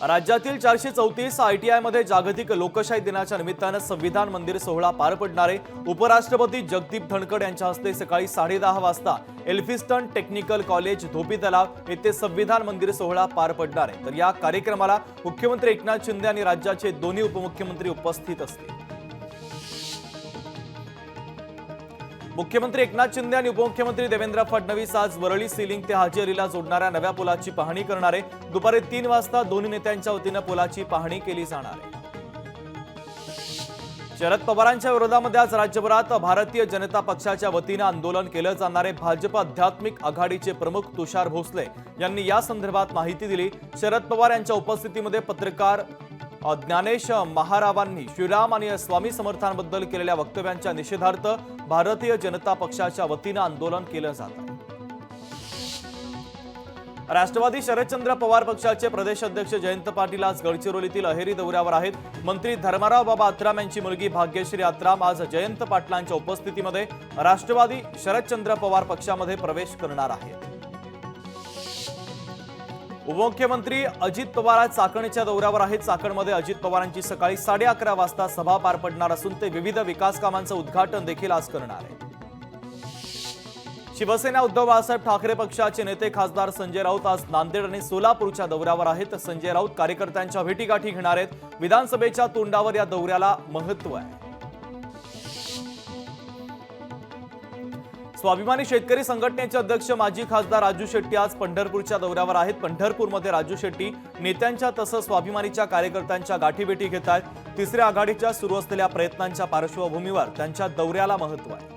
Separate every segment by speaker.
Speaker 1: राज्यातील 434 ITI मध्ये जागतिक लोकशाही दिनाच्या निमित्तानं संविधान मंदिर सोहळा पार पडणार आहे। उपराष्ट्रपती जगदीप धनखड यांच्या हस्ते सकाळी 10:30 वाजता एल्फिस्टन टेक्निकल कॉलेज धोपी तलाव येथे संविधान मंदिर सोहळा पार पडणार आहे। तर या कार्यक्रमाला मुख्यमंत्री एकनाथ शिंदे आणि राज्याचे दोन्ही उपमुख्यमंत्री उपस्थित असतील। मुख्यमंत्री एकनाथ शिंदे आणि उपमुख्यमंत्री देवेंद्र फडणवीस आज वरळी सीलिंग ते हाजी अलीला जोडणाऱ्या नव्या पुलाची पाहणी करणार आहे। दुपारी 3 वाजता दोन्ही नेत्यांच्या वतीने पुलाची पाहणी केली जाणार आहे। शरद पवारांच्या विरोधामध्ये आज राज्यभरात भारतीय जनता पक्षाच्या वतीने आंदोलन केलं जाणार आहे। भाजप आध्यात्मिक आघाडीचे प्रमुख तुषार भोसले यांनी या संदर्भात माहिती दिली। शरद पवार यांच्या उपस्थितीमध्ये पत्रकार ज्ञानेश महारावांनी श्रीराम आणि स्वामी समर्थांबद्दल केलेल्या वक्तव्यांच्या निषेधार्थ भारतीय जनता पक्षाच्या वतीने आंदोलन केलं जात आहे। राष्ट्रवादी शरदचंद्र पवार पक्षाचे प्रदेश अध्यक्ष जयंत पाटील आज गडचिरोलीतील अहेरी दौऱ्यावर आहेत। मंत्री धर्माराव बाबा आत्राम यांची मुलगी भाग्यश्री आत्राम आज जयंत पाटलांच्या उपस्थितीमध्ये राष्ट्रवादी शरदचंद्र पवार पक्षामध्ये प्रवेश करणार आहेत। उपमुख्यमंत्री अजित पवार आज चाकणच्या दौऱ्यावर आहेत। चाकणमध्ये अजित पवारांची सकाळी 11:30 वाजता सभा पार पडणार असून ते विविध विकास कामांचं उद्घाटन देखील आज करणार आहेत। शिवसेना उद्धव बाळासाहेब ठाकरे पक्षाचे नेते खासदार संजय राऊत आज नांदेड आणि सोलापूरच्या दौऱ्यावर आहेत। संजय राऊत कार्यकर्त्यांच्या भेटीगाठी घेणार आहेत। विधानसभेच्या तोंडावर या दौऱ्याला महत्त्व आहे। स्वाभिमानी शेतकरी संघटनेचे अध्यक्ष माजी खासदार राजू शेट्टी आज पंढरपूरच्या दौऱ्यावर आहेत। पंढरपूरमध्ये राजू शेट्टी नेत्यांच्या तसंच स्वाभिमानीच्या कार्यकर्त्यांच्या गाठीभेटी घेत आहेत। तिसऱ्या आघाडीच्या सुरू असलेल्या प्रयत्नांच्या पार्श्वभूमीवर त्यांच्या दौऱ्याला महत्त्व आहे।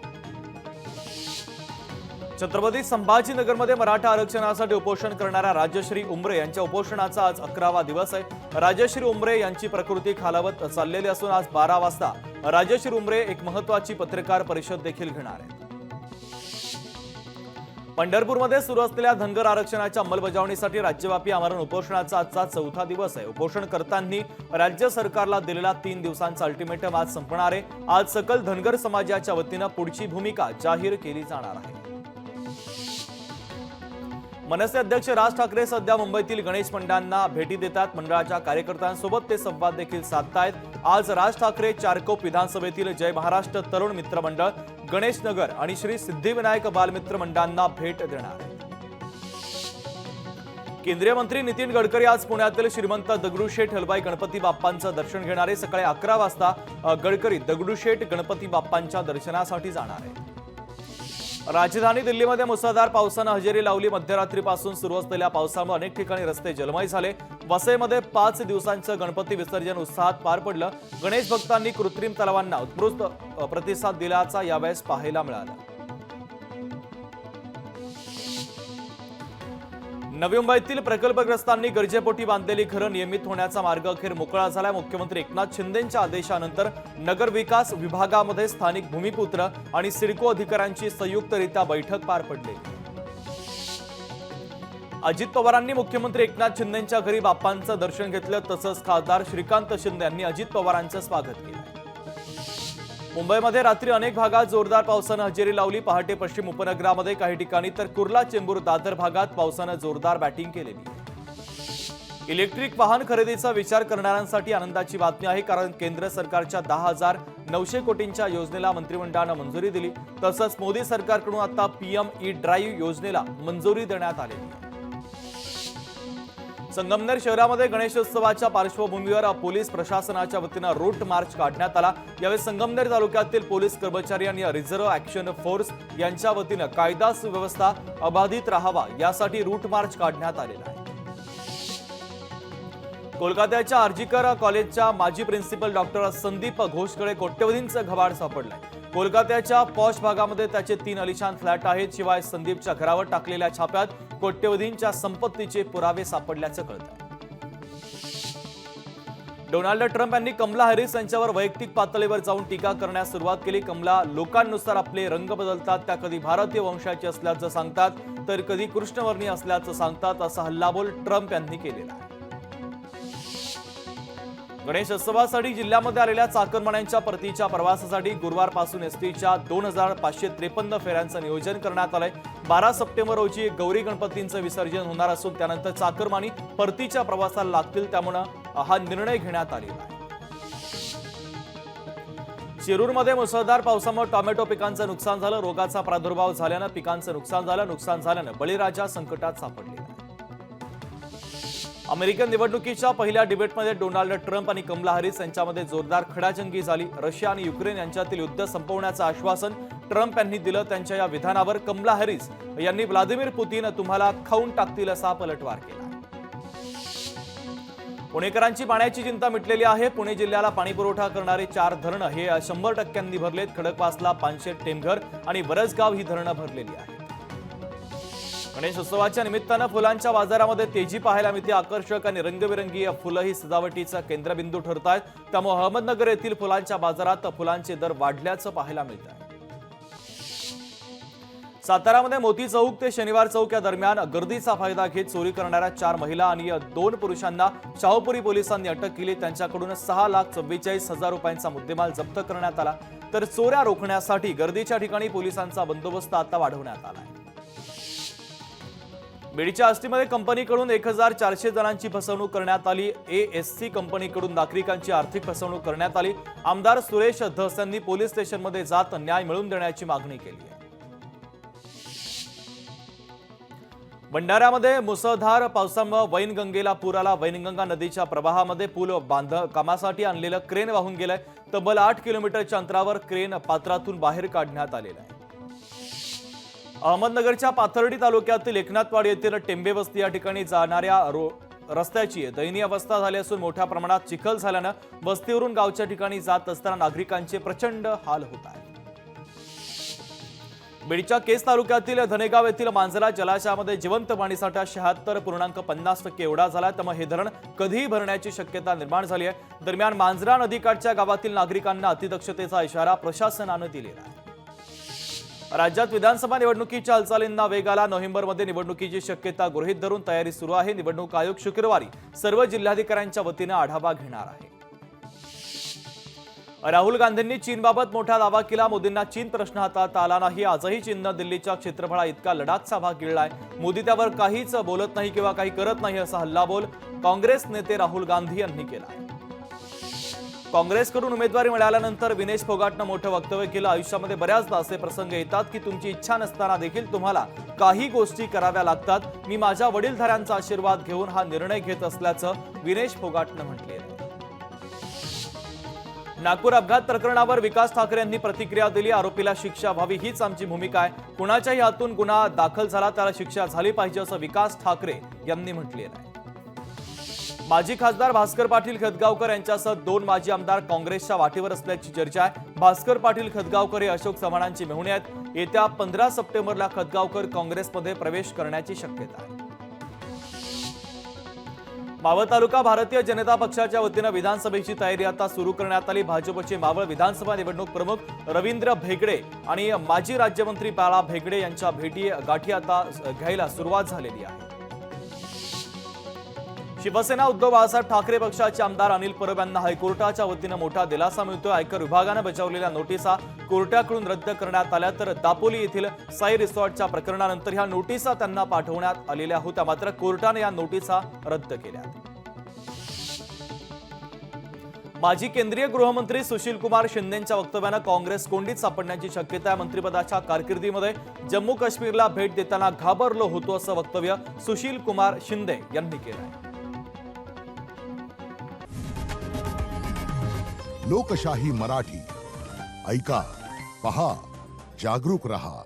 Speaker 1: छत्रपती संभाजीनगरमध्ये मराठा आरक्षणासाठी उपोषण करणाऱ्या राजश्री उमरे यांच्या उपोषणाचा आज 11वा दिवस आहे। राजश्री उमरे यांची प्रकृती खालावत चाललेली असून आज 12 वाजता राजश्री उमरे एक महत्त्वाची पत्रकार परिषद देखील घेणार आहेत। पंढरपूरमध्ये सुरू असलेल्या धनगर आरक्षणाच्या अंमलबजावणीसाठी राज्यव्यापी आमरण उपोषणाचा आजचा 4था दिवस आहे। उपोषणकर्त्यांनी राज्य सरकारला दिलेला 3 दिवसांचा अल्टिमेटम आज संपणार आहे। आज सकल धनगर समाजाच्या वतीने पुढची भूमिका जाहीर केली जाणार आहे। मनसे अध्यक्ष राज ठाकरे सध्या मुंबईतील गणेश मंडळांना भेटी देतात। मंडळाच्या कार्यकर्त्यांसोबत ते संवाद देखील साधतायत। आज राज ठाकरे चारकोप विधानसभेतील जय महाराष्ट्र तरुण मित्र मंडळ, गणेश नगर आणि श्री सिद्धिविनायक बालमित्र मंडळांना भेट देणार आहेत। केंद्रीय मंत्री नितीन गडकरी आज पुण्यातील श्रीमंत दगडूशेठ हलवाई गणपती बाप्पांचं दर्शन घेणार आहे। सकाळी 11 वाजता गडकरी दगडूशेठ गणपती बाप्पांच्या दर्शनासाठी जाणार आहे। राजधानी दिल्लीमध्ये मुसळधार पावसाने हजेरी लावली। मध्यरात्रीपासून सुरू असलेल्या पावसामुळे अनेक ठिकाणी रस्ते जलमय झाले। वसईमध्ये 5 दिवसांचं गणपती विसर्जन उत्साहात पार पडलं। गणेश भक्तांनी कृत्रिम तलावांना उत्कृष्ट प्रतिसाद दिल्याचा यावेळेस पाहायला मिळाला। नवी मुंबईतील प्रकल्पग्रस्तांनी गरजेपोटी बांधलेली घरं नियमित होण्याचा मार्ग अखेर मोकळा झाला। मुख्यमंत्री एकनाथ शिंदेंच्या आदेशानंतर नगर विकास विभागामध्ये स्थानिक भूमिपुत्र आणि सिडको अधिकाऱ्यांची संयुक्तरित्या बैठक पार पडली। अजित पवारांनी मुख्यमंत्री एकनाथ शिंदेंच्या घरी बाप्पांचं दर्शन घेतलं। तसंच खासदार श्रीकांत शिंदे यांनी अजित पवारांचं स्वागत केलं। मुंबईमध्ये रात्री अनेक भागात जोरदार पावसाने हजेरी लावली। पहाटे पश्चिम उपनगरामध्ये काही ठिकाणी तर कुर्ला चेंबूर दादर भागात पावसाने जोरदार बॅटिंग केलेली। इलेक्ट्रिक वाहन खरेदीचा विचार करणाऱ्यांसाठी आनंदाची बातमी आहे, कारण केंद्र सरकारच्या 10,900 कोटींच्या योजनेला मंत्रिमंडळाने मंजुरी दिली। तसंच मोदी सरकारकडून आता PM ई-ड्राईव्ह योजनेला मंजुरी देण्यात आली आहे। संगमनेर शहरामध्ये गणेशोत्सवाच्या पार्श्वभूमीवर पोलीस प्रशासनाच्या वतीने रूट मार्च काढण्यात आला। यावेळी संगमनेर तालुक्यातील पोलीस कर्मचारी आणि रिझर्व्ह ॲक्शन फोर्स यांच्या वतीने कायदा सुव्यवस्था अबाधित राहावा यासाठी रूट मार्च काढण्यात आलेला आहे। कोलकात्याच्या आर्जिकर कॉलेजच्या माजी प्रिन्सिपल डॉक्टर संदीप घोषकडे कोट्यवधींचं घबाड सापडलंय। कोलकात्याच्या पॉश भागामध्ये त्याचे 3 आलिशान फ्लॅट आहेत। शिवाय संदीपच्या घरावर टाकलेल्या छाप्यात कोट्यवधींच्या संपत्तीचे पुरावे सापडल्याचं कळतं। डोनाल्ड ट्रम्प यांनी कमला हॅरिस यांच्यावर वैयक्तिक पातळीवर जाऊन टीका करण्यास सुरुवात केली। कमला लोकांनुसार आपले रंग बदलतात, त्या कधी भारतीय वंशाची असल्याचं सांगतात तर कधी कृष्णवर्णीय असल्याचं सांगतात, असा हल्लाबोल ट्रम्प यांनी केलेला आहे। गणेशोत्सवासाठी जिल्ह्यामध्ये आलेल्या चाकरमान्यांच्या परतीच्या प्रवासासाठी गुरुवारपासून एसटीच्या 2553 फेऱ्यांचं नियोजन करण्यात आलंय। 12 सप्टेंबर रोजी गौरी गणपतींचं विसर्जन होणार असून त्यानंतर चाकरमानी परतीच्या प्रवासाला लागतील, त्यामुळे हा निर्णय घेण्यात आलेला आहे. शिरूरमध्ये मुसळधार पावसामुळे टोमॅटो पिकांचं नुकसान झालं. रोगाचा प्रादुर्भाव झाल्यानं पिकांचं नुकसान झाल्यानं बळीराजा संकटात सापडलेला आहे. अमेरिकन निवडणुकीच्या पहिल्या डिबेटमध्ये डोनाल्ड ट्रम्प आणि कमला हॅरिस यांच्यामध्ये जोरदार खडाजंगी झाली. रशिया आणि युक्रेन यांच्यातील युद्ध संपवण्याचं आश्वासन ट्रम्प यांनी दिलं. त्यांच्या या विधानावर कमला हॅरिस यांनी व्लादिमीर पुतीन तुम्हाला खाऊन टाकतील असा पलटवार केला. पुणेकरांची पाण्याची चिंता मिटलेली आहे. पुणे जिल्ह्याला पाणीपुरवठा करणारे 4 धरणं हे 100% भरलेत. खडकवासला, पानशेत, टेमघर आणि वरसगाव ही धरणं भरलेली आहेत. गणेशोत्सवाच्या निमित्तानं फुलांच्या बाजारामध्ये तेजी पाहायला मिळते. आकर्षक आणि रंगबिरंगी फुलं ही सजावटीचा केंद्रबिंदू ठरत आहेत. त्यामुळे अहमदनगर येथील फुलांच्या बाजारात फुलांचे दर वाढल्याचं पाहायला मिळत आहे. सातारामध्ये मोती चौक ते शनिवार चौक या दरम्यान गर्दीचा फायदा घेत चोरी करणाऱ्या 4 महिला आणि 2 पुरुषांना शाहूपुरी पोलिसांनी अटक केली. त्यांच्याकडून 6,44,000 रुपयांचा मुद्देमाल जप्त करण्यात आला. तर चोऱ्या रोखण्यासाठी गर्दीच्या ठिकाणी पोलिसांचा बंदोबस्त आता वाढवण्यात आला आहे. बीडच्या आष्टीमध्ये कंपनीकडून 1,400 जणांची फसवणूक करण्यात आली. ASC कंपनीकडून नागरिकांची आर्थिक फसवणूक करण्यात आली. आमदार सुरेश धस यांनी पोलीस स्टेशनमध्ये जात न्याय मिळवून देण्याची मागणी केली आहे. भंडाऱ्यामध्ये मुसळधार पावसामुळे वैनगंगेला पूर आला. वैनगंगा नदीच्या प्रवाहामध्ये पूल कामासाठी आणलेलं क्रेन वाहून गेलंय. तब्बल 8 किलोमीटरच्या अंतरावर क्रेन पात्रातून बाहेर काढण्यात आलेलं आहे. अहमदनगरच्या पाथर्डी तालुक्यातील एकनाथवाडी येथील टेंबे वस्ती या ठिकाणी जाणाऱ्या रस्त्याची दयनीय अवस्था झाली असून मोठ्या प्रमाणात चिखल झाल्यानं वस्तीवरून गावच्या ठिकाणी जात असताना नागरिकांचे प्रचंड हाल होत आहेत. बीडच्या केस तालुक्यातील धनेगाव येथील मांजरा जलाशयामध्ये जिवंत पाणीसाठा 76.50% एवढा झाला. त्यामुळे हे धरण कधीही भरण्याची शक्यता निर्माण झाली आहे. दरम्यान मांजरा नदीकाठच्या गावातील नागरिकांना अतिदक्षतेचा इशारा प्रशासनानं दिलेला आहे. राज्यात विधानसभा निवडणुकीच्या हालचालींना वेग आला. नोव्हेंबरमध्ये निवडणुकीची शक्यता गृहीत धरून तयारी सुरू आहे. निवडणूक आयोग शुक्रवारी सर्व जिल्हाधिकाऱ्यांच्या वतीनं आढावा घेणार आहे. राहुल गांधींनी चीनबाबत मोठा दावा केला. मोदींना चीन प्रश्न हाताळता आला नाही. आजही चीननं दिल्लीच्या क्षेत्रफळा इतका लडाखचा भाग गिळलाय. मोदी त्यावर काहीच बोलत नाही किंवा काही करत नाही असा हल्लाबोल काँग्रेस नेते राहुल गांधी यांनी केला. काँग्रेसकडून उमेदवारी मिळाल्यानंतर विनेश फोगाटनं मोठं वक्तव्य केलं. आयुष्यामध्ये बऱ्याचदा असे प्रसंग येतात की तुमची इच्छा नसताना देखील तुम्हाला काही गोष्टी कराव्या लागतात. मी माझ्या वडीलधाऱ्यांचा आशीर्वाद घेऊन हा निर्णय घेत असल्याचं विनेश फोगाटनं म्हटले. नागपूर अपघात प्रकरणावर विकास ठाकरे यांनी प्रतिक्रिया दिली. आरोपीला शिक्षा व्हावी हीच आमची भूमिका आहे. कुणाच्याही हातून गुन्हा दाखल झाला त्याला शिक्षा झाली पाहिजे असं विकास ठाकरे यांनी म्हटले आहे. माजी खासदार भास्कर पाटील खतगावकर यांच्यासह 2 माजी आमदार काँग्रेसच्या वाटेवर असल्याची चर्चा आहे. भास्कर पाटील खतगावकर हे अशोक चव्हाणांचे मेहुणे आहेत. येत्या 15 सप्टेंबरला खतगावकर काँग्रेसमध्ये प्रवेश करण्याची शक्यता आहे. मावळ तालुका भारतीय जनता पक्षाच्या वतीनं विधानसभेची तयारी आता सुरू करण्यात आली. भाजपचे मावळ विधानसभा निवडणूक प्रमुख रवींद्र भेगडे आणि माजी राज्यमंत्री बाळा भेगडे यांच्या गाठी आता घ्यायला सुरुवात झालेली आहे. शिवसेना उद्धव बाळासाहेब ठाकरे पक्षाचे आमदार अनिल परब यांना हायकोर्टाच्या वतीनं मोठा दिलासा मिळतोय. आयकर विभागानं बजावलेल्या नोटिसा कोर्टाकडून रद्द करण्यात आल्या. तर दापोली येथील साई रिसॉर्टच्या प्रकरणानंतर ह्या नोटिसा त्यांना पाठवण्यात आलेल्या होत्या. मात्र कोर्टाने या नोटिसा रद्द केल्या. माजी केंद्रीय गृहमंत्री सुशील कुमार शिंदेंच्या वक्तव्यानं काँग्रेस कोंडीत सापडण्याची शक्यता आहे. मंत्रिपदाच्या कारकिर्दीमध्ये जम्मू काश्मीरला भेट देताना घाबरलो होतो असं वक्तव्य सुशील कुमार शिंदे यांनी केलं आहे.
Speaker 2: लोकशाही मराठी ऐका, पहा, जागरूक रहा.